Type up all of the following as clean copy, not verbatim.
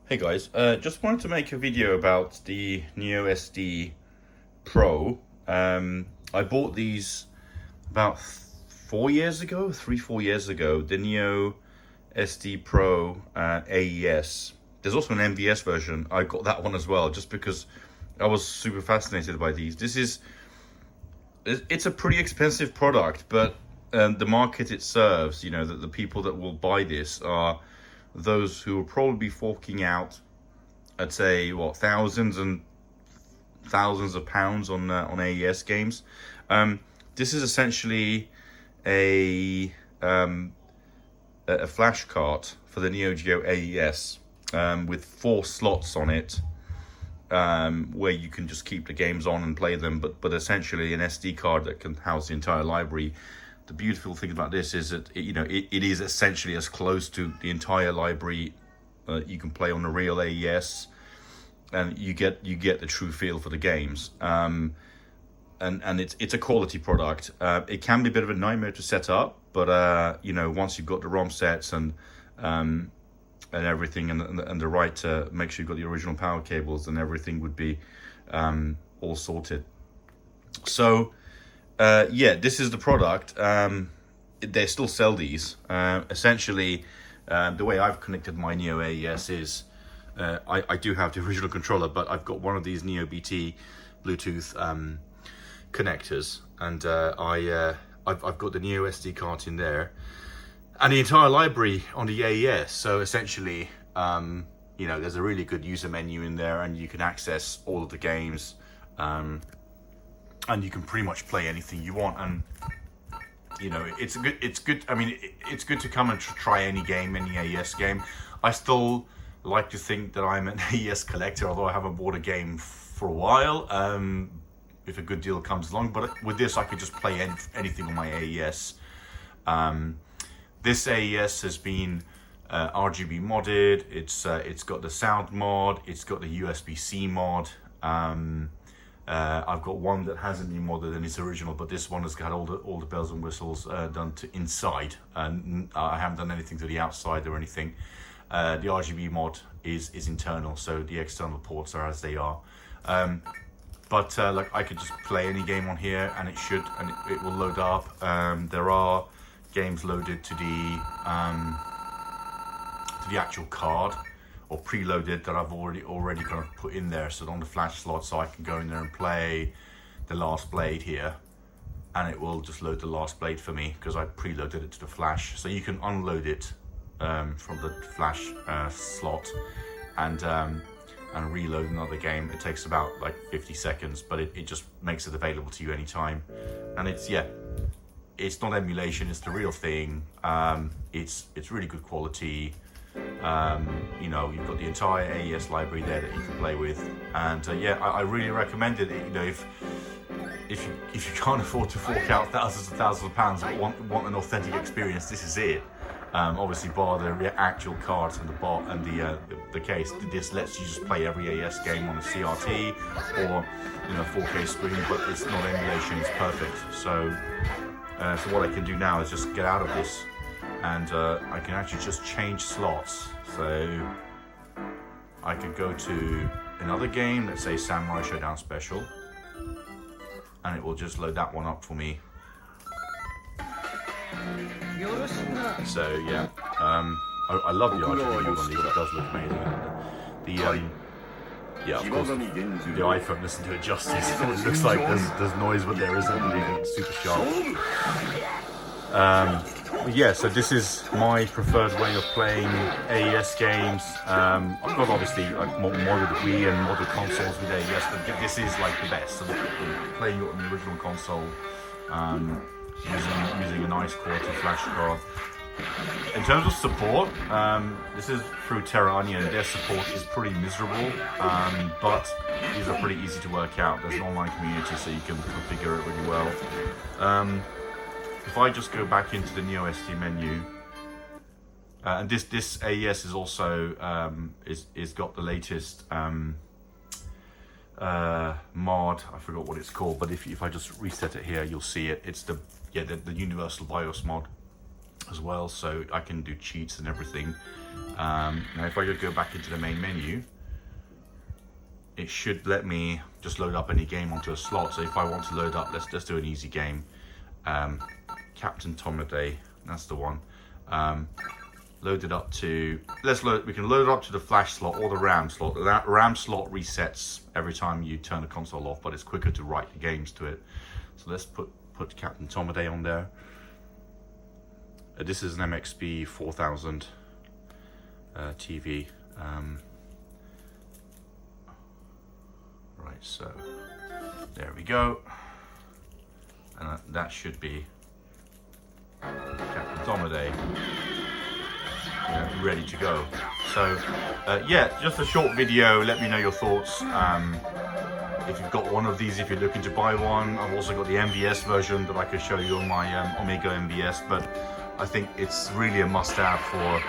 Hey guys, just wanted to make a video about the NeoSD Pro. I bought these about 4 years ago, 3-4 years ago, the NeoSD Pro AES. There's also an MVS version. I got that one as well just because I was super fascinated by these. It's a pretty expensive product, but the market it serves, the people that will buy this are those who will probably be forking out, I'd say, thousands and thousands of pounds on AES games. This is essentially a flash card for the NeoGeo AES with 4 slots on it, where you can just keep the games on and play them, but essentially an SD card that can house the entire library. The beautiful thing about this is that it is essentially as close to the entire library you can play on the real AES, and you get the true feel for the games. And it's a quality product. It can be a bit of a nightmare to set up, but once you've got the ROM sets and everything, and the right to make sure you've got the original power cables, then everything would be all sorted. So this is the product. They still sell these. Essentially, the way I've connected my Neo AES is I do have the original controller, but I've got one of these Neo BT Bluetooth connectors, and I've got the Neo SD card in there, and the entire library on the AES. So essentially, there's a really good user menu in there, and you can access all of the games. And you can pretty much play anything you want, and it's good. I mean, it's good to come and try any game, any AES game. I still like to think that I'm an AES collector, although I haven't bought a game for a while. If a good deal comes along, but with this, I could just play anything on my AES. This AES has been RGB modded. It's got the sound mod. It's got the USB-C mod. I've got one that hasn't been modded in its original, but this one has got all the bells and whistles done to inside, and I haven't done anything to the outside or anything. The RGB mod is internal, so the external ports are as they are. But I could just play any game on here, and it will load up. There are games loaded to the actual card, or preloaded, that I've already kind of put in there, so on the flash slot, so I can go in there and play the Last Blade here, and it will just load the Last Blade for me because I preloaded it to the flash. So you can unload it from the flash slot and reload another game. It takes about 50 seconds, but it just makes it available to you anytime. And it's not emulation, it's the real thing. It's really good quality. You've got the entire AES library there that you can play with, and I really recommend it. If you can't afford to fork out thousands and thousands of pounds but want an authentic experience, this is it. Obviously, bar the actual cards and the case. This lets you just play every AES game on a CRT or 4K screen, but it's not emulation. It's perfect. So what I can do now is just get out of this, and I can actually just change slots. So I could go to another game, let's say Samurai Showdown Special, and it will just load that one up for me. So yeah, I love the RGB on these. It does look amazing. Of course, the iPhone doesn't do it justice. It looks like there's noise, but there isn't. It's super sharp. So this is my preferred way of playing AES games. I've got obviously modded Wii and modded consoles with AES, but this is the best. So playing it on the original console, using a nice quality flash card. In terms of support, this is through Terrania, and their support is pretty miserable, but these are pretty easy to work out. There's an online community, so you can configure it really well. If I just go back into the NeoSD menu, and this AES is also is got the latest mod. I forgot what it's called, but if I just reset it here, you'll see it. It's the universal BIOS mod. as well, so I can do cheats and everything. Now if I go back into the main menu, it should let me just load up any game onto a slot. So if I want to load up, let's do an easy game. Captain Tomaday, that's the one. Load it up to, we can load it up to the flash slot or the RAM slot. That RAM slot resets every time you turn the console off, but it's quicker to write the games to it. So let's put Captain Tomaday on there. This is an MXP 4000 TV. Right, so there we go. And that should be Captain Tomaday. Ready to go. So yeah, just a short video. Let me know your thoughts. If you've got one of these, if you're looking to buy one. I've also got the MVS version that I could show you on my Omega MVS, but I think it's really a must-have for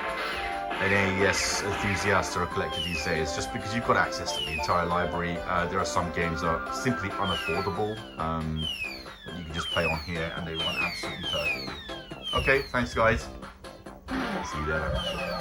an AES enthusiast or a collector these days, just because you've got access to the entire library. There are some games that are simply unaffordable that you can just play on here and they run absolutely perfectly. Okay, thanks guys. See you later.